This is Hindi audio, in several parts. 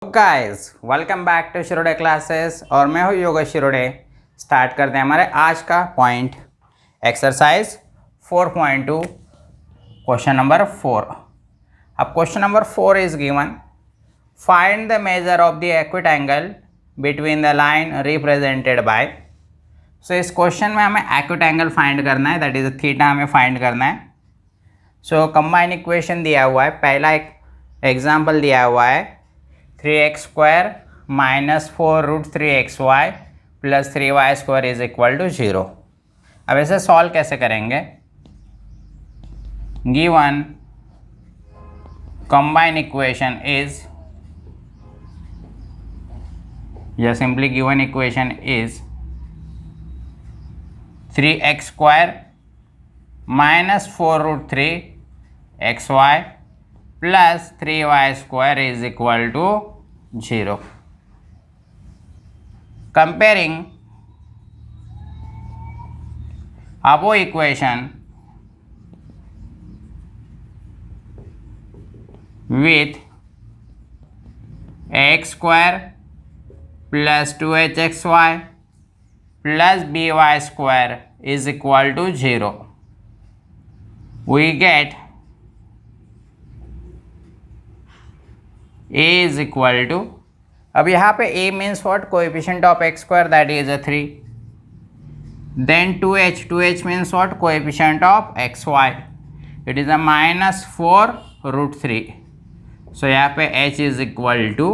Guys welcome back to Shirode Classes और मैं हूँ योगेश शिरोडे। स्टार्ट करते हैं हमारे आज का पॉइंट एक्सरसाइज 4.2 क्वेश्चन नंबर 4। अब question number 4 is given, find the measure of the acute angle between the line represented by. So इस क्वेश्चन में हमें एक्विट एंगल फाइंड करना है, दैट इज थीटा हमें फाइंड करना है। सो कंबाइन इक्वेशन दिया हुआ है, पहला एक एग्जाम्पल दिया हुआ है 3x² minus 4√3xy plus 3y² is equal to 0। अब इसे सॉल्व कैसे करेंगे? गिवन कंबाइन इक्वेशन इज, या simply given equation is 3x² minus 4√3xy plus 3y² is equal to 0. Comparing above equation with ax² plus 2hxy plus by² is equal to 0, we get a is equal to, अब यहाँ पे a means what? Coefficient of x² that is a 3, then 2h means what? Coefficient of xy, it is a minus 4√3। सो यहाँ पे h is equal to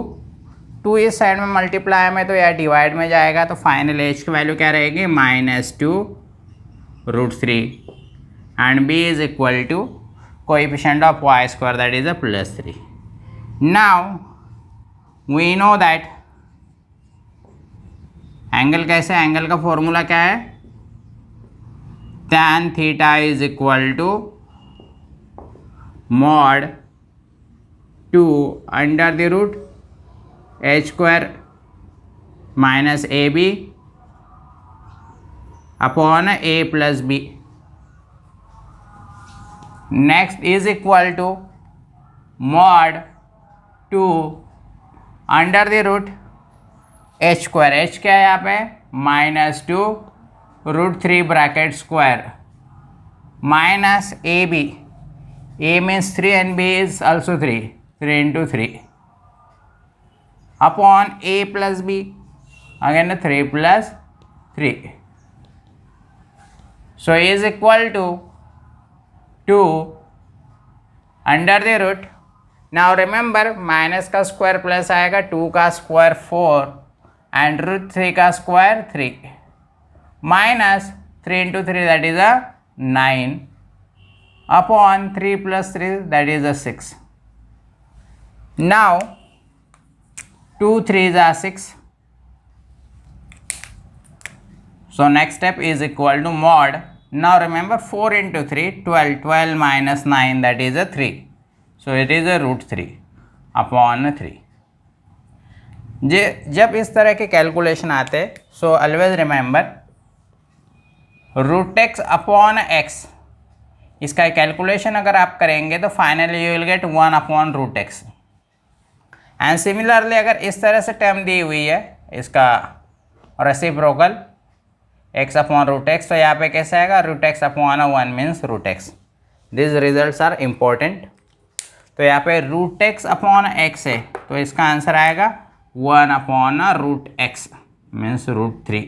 2 इस साइड में मल्टीप्लाई में तो यह डिवाइड में जाएगा, तो फाइनल h की वैल्यू क्या रहेगी? -2√3 and b is equal to coefficient of y² that is a +3। Now we know that angle कैसे, एंगल का फॉर्मूला क्या है? tan theta is equal to mod 2 under the root h² minus ab upon a plus b। Next is equal to mod 2 under the root h², h क्या है यहाँ पे? -2√3 bracket square minus ab, a means 3 and b is also 3 into 3 upon a plus b, again 3 + 3, so is equal to 2 under the root. Now remember minus का स्क्वायर प्लस आएगा, 2 का स्क्वायर 4 एंड √3 का square 3 minus 3 into 3 that is a 9 upon 3 + 3 that is a 6। Now 2 3s are 6, so next step is equal to mod, now remember 4 into 3 12, 12 minus 9 that is a 3, so it is a √3 upon 3। जब इस तरह के कैलकुलेशन आते, so always remember √x upon x, इसका कैलकुलेशन अगर आप करेंगे तो finally you will get 1 upon √x। And similarly अगर इस तरह से टर्म दी हुई है इसका रेसिप्रोकल x अपॉन √x, तो यहाँ पे कैसे आएगा? √x upon 1 means √x। This results are important. तो यहाँ पे √x अपॉन x है, तो इसका आंसर आएगा 1 अपॉन √x मीन्स √3।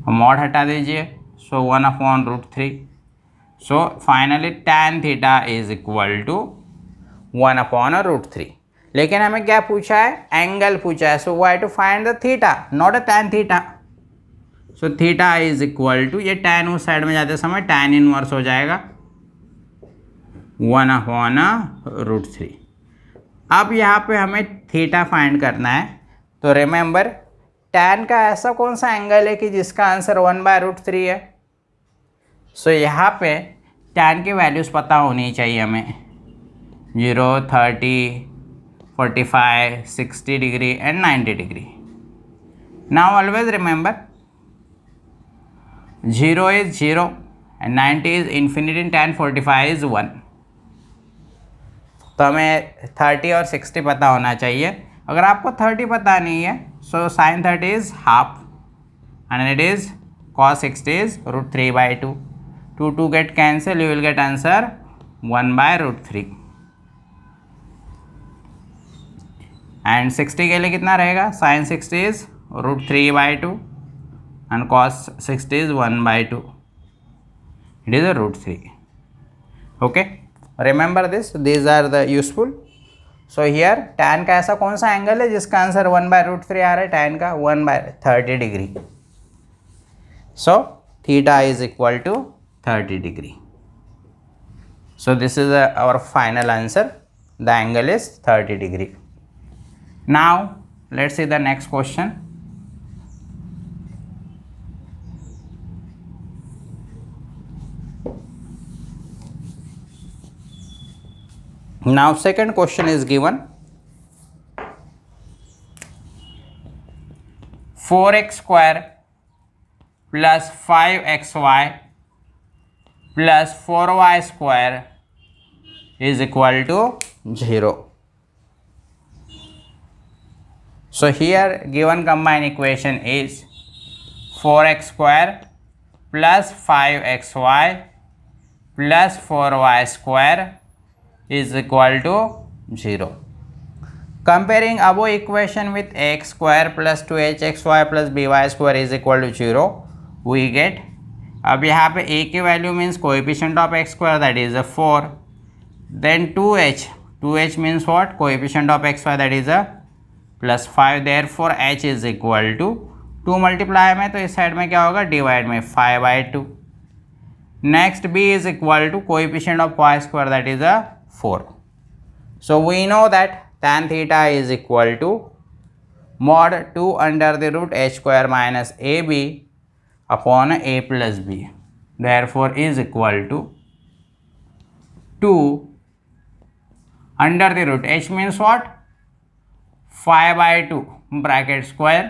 मॉड हटा दीजिए, so 1 upon √3। So finally tan theta is equal to 1 upon √3। लेकिन हमें क्या पूछा है? एंगल पूछा है, so why to find the theta, not a tan theta. So theta is equal to, ये tan उस साइड में जाते समय tan इनवर्स हो जाएगा 1 अपॉन √3। अब यहाँ पे हमें थीटा फाइंड करना है, तो रिमेंबर tan का ऐसा कौन सा एंगल है कि जिसका आंसर 1/√3 है? सो यहाँ पे tan की वैल्यूज़ पता होनी चाहिए हमें, 0, 30, 45, 60 degree and 90 degree. Now always remember 0 is 0 and 90 is infinity, tan 45 is 1। तो हमें 30 और 60 पता होना चाहिए। अगर आपको 30 पता नहीं है, सो sin 30 is half and it is cos 60 is √3/2. 2 get cancel, you will get answer 1/√3. and 60 के लिए कितना रहेगा? sin 60 is √3/2 and cos 60 is 1/2. It is a √3. Okay, remember this, these are the useful. So here tan का ऐसा कौन सा एंगल है जिसका आंसर 1/√3 आ रहा है? tan का 1/30 degree. So theta is equal to 30 degree. So this is our final answer. The angle is 30 degree. Now let's see the next question. Now second question is given. 4x square plus 5xy plus 4y square is equal to 0. So here given combined equation is 4x square plus 5xy plus 4y square is equal to 0. Comparing above equation with x square plus 2hxy plus by square is equal to 0, we get, अब यहाँ पे a की value means coefficient of x square that is a 4, then 2h means what? Coefficient of x square that is a +5, therefore h is equal to 2 multiply में तो इस साइड में क्या होगा? डिवाइड में 5/2. Next b is equal to coefficient of y square that is a 4. So we know that tan theta is equal to mod 2 under the root h square minus ab upon a plus b, therefore is equal to 2 under the root h means what? 5/2 bracket square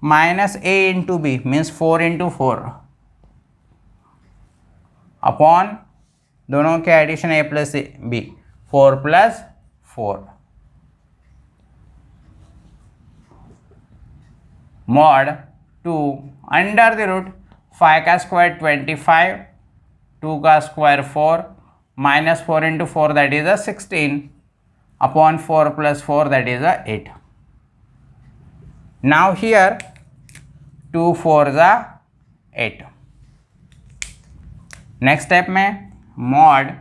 minus a into b means 4 into 4 upon दोनों के addition a plus b, 4 plus 4 mod 2 under the root 5 का स्क्वायर 25, 2 का square 4 minus 4 into 4 that is a 16 upon 4 plus 4 that is a 8. Now here 2 4 जा 8. नेक्स्ट स्टेप में मॉड,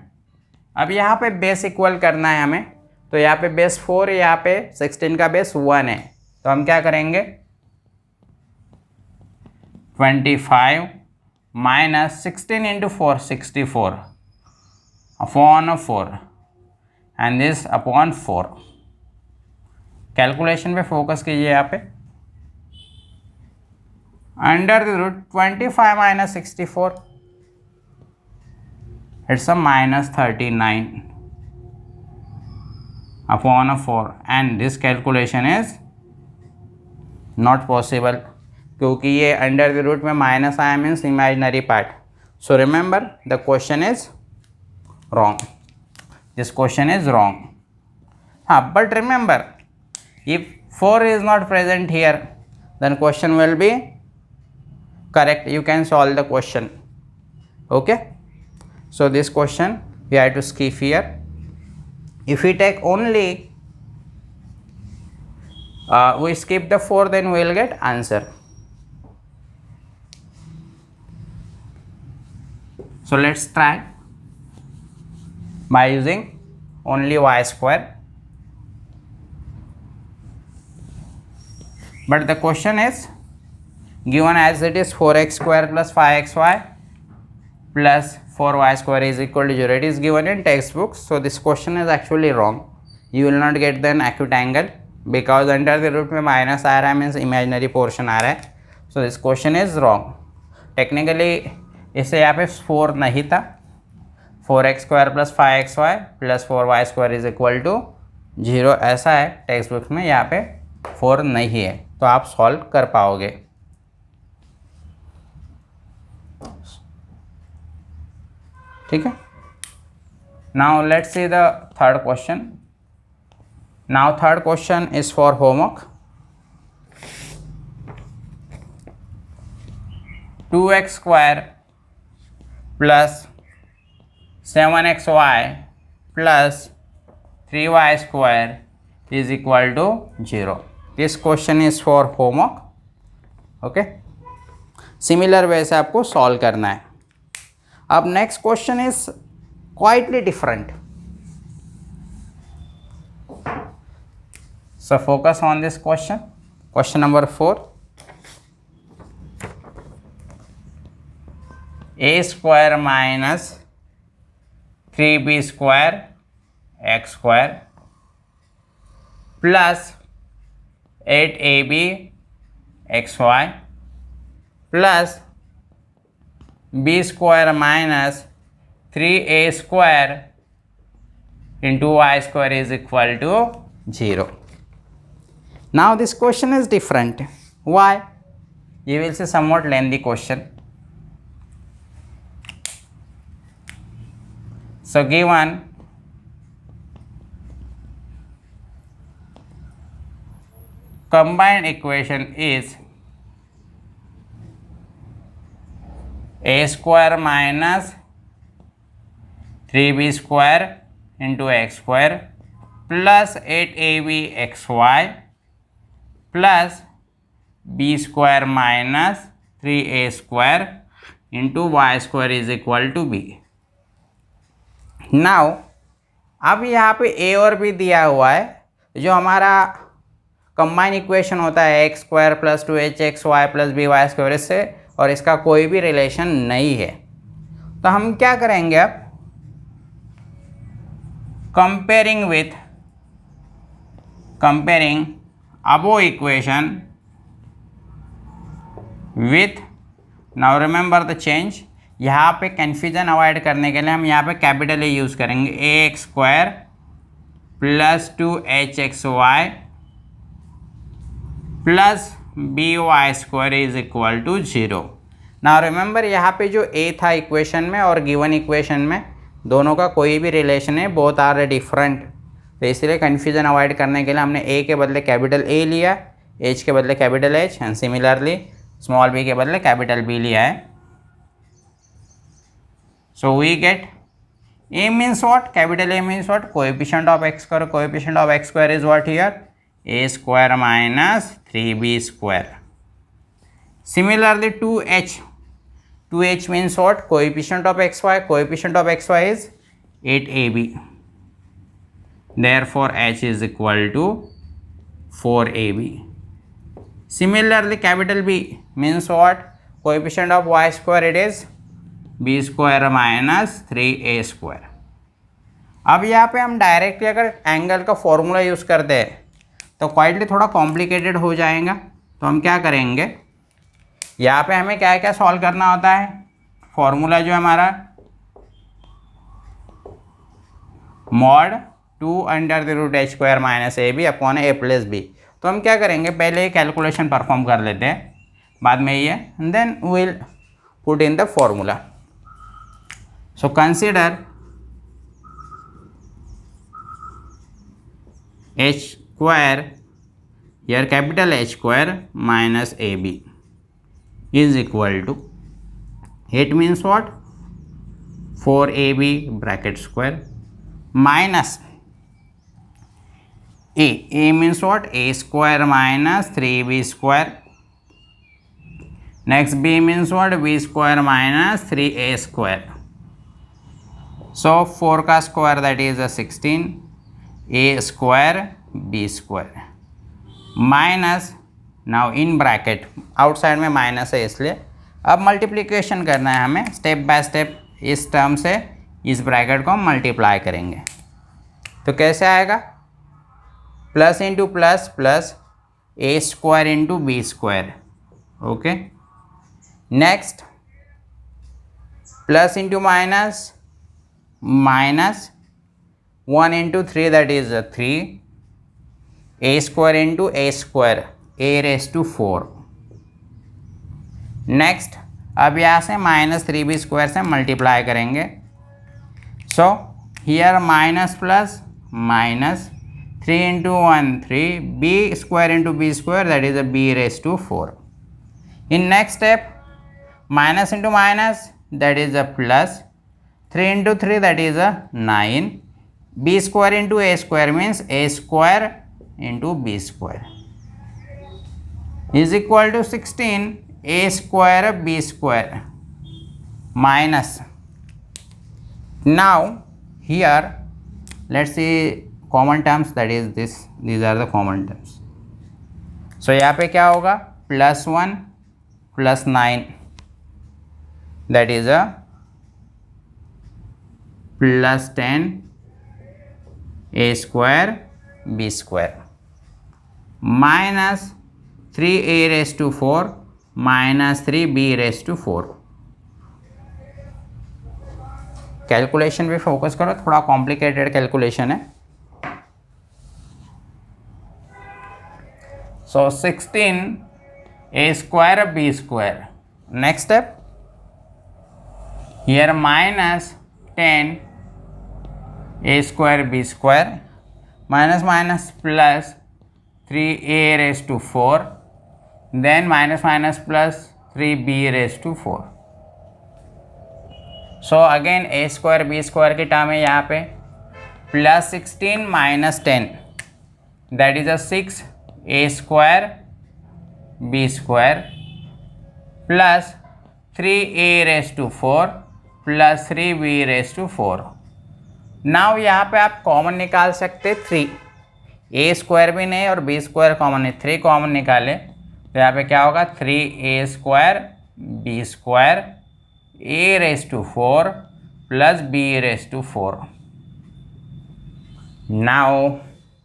अब यहाँ पे बेस इक्वल करना है हमें, तो यहाँ पे बेस 4, यहाँ पे 16 का बेस 1 है, तो हम क्या करेंगे? 25 minus 16 into 4 64 upon 4 and this upon 4. Calculation पे फोकस कीजिए यहाँ पे. Under the root 25 minus 64 it's a minus 39 upon 4 and this calculation is not possible, क्योंकि ये अंडर द रूट में माइनस आया means imaginary part. So remember the question is wrong. This question is wrong. हाँ, but remember if 4 is not present here then question will be correct. You can solve the question. Okay, so this question we have to skip here. If we take only we skip the 4, then we will get answer. So let's try by using only y square. But the question is given as it is 4x square plus 5xy plus 4y square is equal to 0. It is given in textbooks. So this question is actually wrong. You will not get an acute angle because under the root में माइनस आ रहा है मीन्स इमेजिनरी पोर्शन आ रहा है. So this question is wrong. Technically इससे यहाँ पे 4 नहीं था. 4x square plus 5xy plus 4y square is equal to 0 ऐसा है टेक्स्ट बुक में. यहाँ पे 4 नहीं है, तो आप सॉल्व कर पाओगे. ठीक है. Now let's see the third question. Now third question is for homework. 2x square plus 7xy plus 3y square is equal to 0. This question is for homework. Okay. Similar way से आपको solve करना है. अब next question is quietly different. So focus on this question. Question number 4. A square minus 3b square x square plus 8ab xy plus b square minus 3a square into y square is equal to 0. Now this question is different. Why? You will see somewhat lengthy question. So given combined equation is a square minus 3b square into x square plus 8ab xy plus b square minus 3a square into y square is equal to b. Now अब यहाँ पे a और b दिया हुआ है. जो हमारा कंबाइन इक्वेशन होता है x square plus 2hxy plus by square इससे और इसका कोई भी रिलेशन नहीं है. तो हम क्या करेंगे अब comparing above equation with. Now remember the change. यहाँ पे कन्फ्यूजन अवॉइड करने के लिए हम यहाँ पे कैपिटल ए यूज़ करेंगे. A X square plus 2hxy plus B Y square is equal to 0. Now remember यहाँ पे जो ए था इक्वेशन में और गिवन इक्वेशन में दोनों का कोई भी रिलेशन है, बोथ आर डिफरेंट. तो इसलिए कन्फ्यूजन अवॉइड करने के लिए हमने ए के बदले कैपिटल ए लिया, एच के बदले capital H and similarly small B के बदले कैपिटल बी लिया है. So we get a means what? Capital A means what? Coefficient of x square. Coefficient of x square is what here? A square minus 3b square. Similarly 2h. 2h means what? Coefficient of xy. Coefficient of xy is 8ab. Therefore h is equal to 4ab. Similarly capital B means what? Coefficient of y square it is b square minus 3a square. अब यहाँ पे हम डायरेक्टली अगर एंगल का फॉर्मूला यूज़ करते हैं तो क्वाइटली थोड़ा कॉम्प्लिकेटेड हो जाएगा. तो हम क्या करेंगे, यहाँ पे हमें क्या क्या सॉल्व करना होता है. फॉर्मूला जो है हमारा mod 2 under the root h square minus A B upon A plus B. तो हम क्या करेंगे, पहले ये कैलकुलेशन परफॉर्म कर लेते हैं, बाद में ये then will put in the formula. So consider h square, here capital H square minus AB is equal to, it means what? 4AB bracket square minus A. A means what? A square minus 3B square. Next B means what? B square minus 3A square. So 4 का square that is 16 a square b square minus. Now in bracket outside में माइनस है इसलिए अब मल्टीप्लिकेशन करना है हमें. स्टेप बाय स्टेप इस टर्म से इस ब्रैकेट को हम मल्टीप्लाई करेंगे. तो कैसे आएगा, plus into plus plus a square into B square. Okay, next plus into minus minus 1 into 3 that is 3 a square into a square a raised to 4. Next अब यहाँ से माइनस 3b स्क्वायर से मल्टीप्लाई करेंगे. So here minus plus minus 3 into 1 3, b square into b square, that is a b raised to 4. In next step, minus into minus, that is a plus. 3 into 3, that is a 9. b square into a square means a square into b square is equal to 16 a square b square minus. Now here let's see common terms, that is these are the common terms. So यहाँ पे क्या होगा, plus 1 plus 9, that is a plus 10 a square b square minus 3a raised to 4 minus 3b raised to 4. Calculation पे फोकस करो, थोड़ा कॉम्प्लिकेटेड कैलकुलेशन है. So 16 a square b square. Next step, here minus 10 a square b square minus minus plus 3a raised to 4, then minus minus plus 3b raised to 4. So again a square b square की टर्म है यहाँ पे, plus 16 minus 10, that is a 6 a square b square plus 3a raised to 4 plus 3b raised to 4. Now यहाँ पे आप कॉमन निकाल सकते 3, a स्क्वायर भी नहीं और b स्क्वायर कॉमन नहीं, 3 कॉमन निकाले तो यहाँ पे क्या होगा, 3a square b square a raise to 4 plus b raise to 4. Now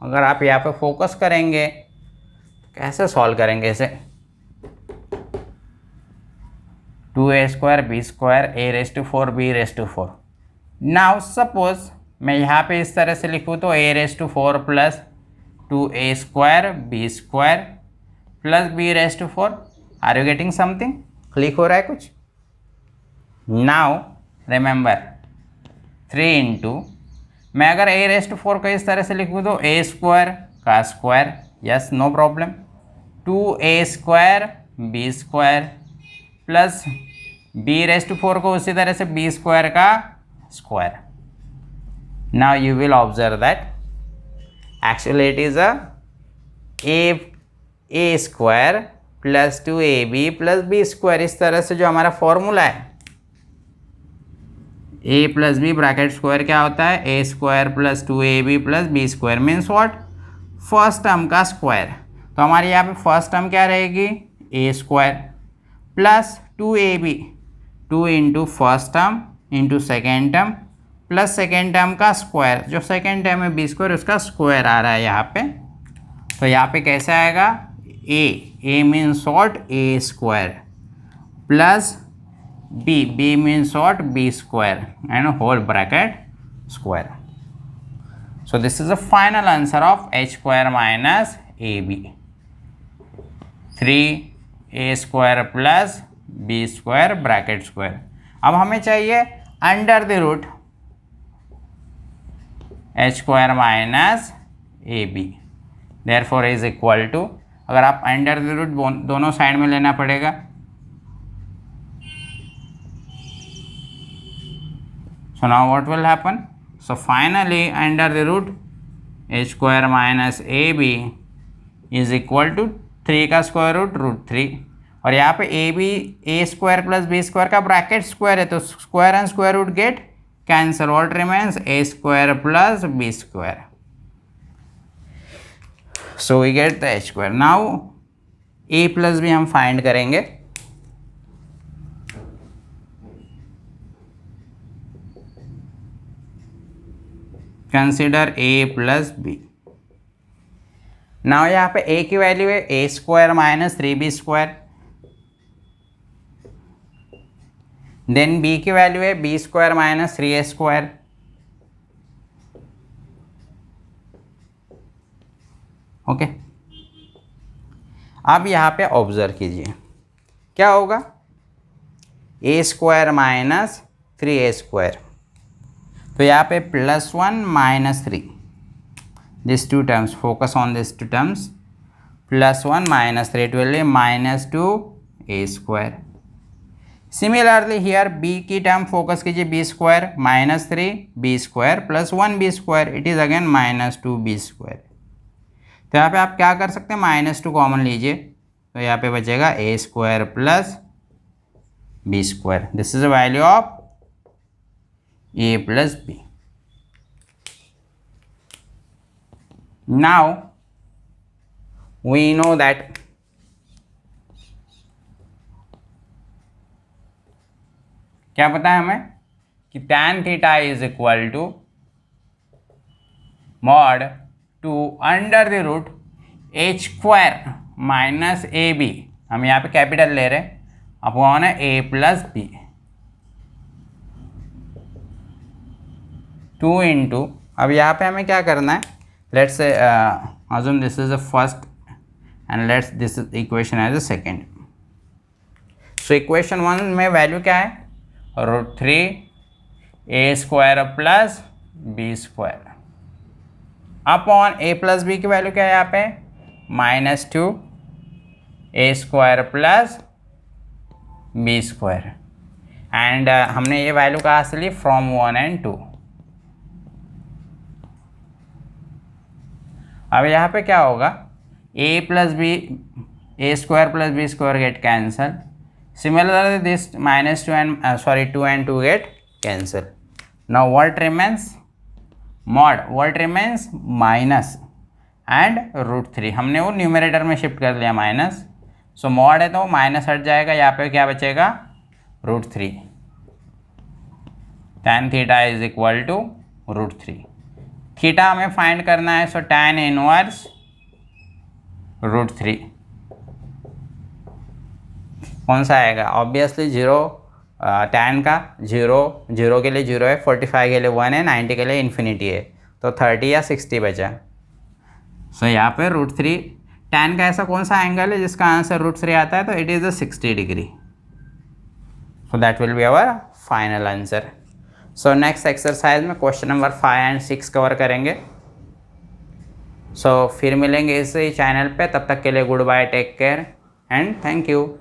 अगर आप यहाँ पे फोकस करेंगे कैसे सॉल्व करेंगे इसे, 2a square b square a raise to 4 b raise to 4. Now suppose मैं यहाँ पे इस तरह से लिखूँ तो a raise to 4 plus 2a square b square plus b raise to 4. Are you getting something, click हो रहा है कुछ? नाउ रिमेंबर 3 इंटू, मैं अगर a रेज टू 4 को इस तरह से लिखूँ तो a स्क्वायर का square, yes no problem, 2a square b square plus b raise to 4 को उसी तरह से b स्क्वायर का square. Now you will observe that actually it is a square plus 2ab plus b square. इस तरह से जो हमारा फॉर्मूला है a plus B bracket square क्या होता है, a square plus 2ab plus b square means what, first term का स्क्वायर. तो हमारे यहाँ पे फर्स्ट टर्म क्या रहेगी, a square plus 2ab, 2 into first term into second term plus second term का स्क्वायर, जो सेकेंड टर्म है b स्क्वायर उसका स्क्वायर आ रहा है यहाँ पे. तो यहाँ पे कैसे आएगा, a means what, a square plus b means what, b square and whole bracket square. So this is the final answer of h square minus ab, 3a square plus b square bracket square. अब हमें चाहिए under the root h square minus ab, therefore is equal to, अगर आप अंडर द रूट दोनों साइड में लेना पड़ेगा. So now what will happen? So finally under the root h square minus ab is equal to 3 का स्क्वायर रूट रूट 3. और यहाँ पे a square plus b square का ब्रैकेट स्क्वायर है तो square and square root get cancel, what remains, a square plus b square. So we get the h square. Now a plus b हम फाइंड करेंगे. Consider a plus B. Now यहाँ पे a की वैल्यू है a square minus 3b square, then b की वैल्यू है b square minus 3a square. Okay, अब यहाँ पे ऑब्जर्व कीजिए क्या होगा, a square minus 3a square, तो यहाँ पे +1 -3, these two terms, focus on these two terms, plus 1 minus 3, it will be minus 2a square. Similarly here b की टर्म फोकस कीजिए, b square minus 3b square plus 1b square, it is again minus 2b square. तो यहाँ पे आप क्या कर सकते हैं, माइनस 2 कॉमन लीजिए, तो यहाँ पे बचेगा a square plus b square. This is the value of a plus b. Now we know that क्या पता है हमें कि tan theta is equal to mod 2 under the root h square minus A B, हम यहाँ पे कैपिटल ले रहे हैं, अपॉन है a प्लस बी, 2 इंटू, अब यहाँ पे हमें क्या करना है, let's say assume this is the first and let's this equation as a second. So equation 1 में वैल्यू क्या है, √3 a square plus b square upon a plus b की वैल्यू क्या है यहाँ पे, minus 2 a square plus b square. And हमने ये वैल्यू कहाँ से ली, फ्रॉम 1 and 2. अब यहाँ पे क्या होगा, a plus b, a square plus b square get cancel. Similarly, this minus 2 and 2 get cancel. Now what remains, mod, what remains, minus and √3. हमने वो न्यूमरेटर में शिफ्ट कर लिया माइनस, सो मॉड है तो माइनस हट जाएगा, यहाँ पे क्या बचेगा, √3. tan theta is equal to √3. Theta हमें फाइंड करना है, सो tan इनवर्स √3 कौन सा आएगा, ऑब्वियसली 0, tan का 0 के लिए 0 है, 45 के लिए 1 है, 90 के लिए इन्फिनिटी है, तो 30 या 60 बचा. सो यहाँ पे √3, tan का ऐसा कौन सा एंगल है जिसका आंसर √3 आता है, तो it is 60 degree. So that will be our final answer. So next exercise में क्वेश्चन नंबर 5 and 6 कवर करेंगे. सो फिर मिलेंगे इसी चैनल पे, तब तक के लिए goodbye, take care and thank you.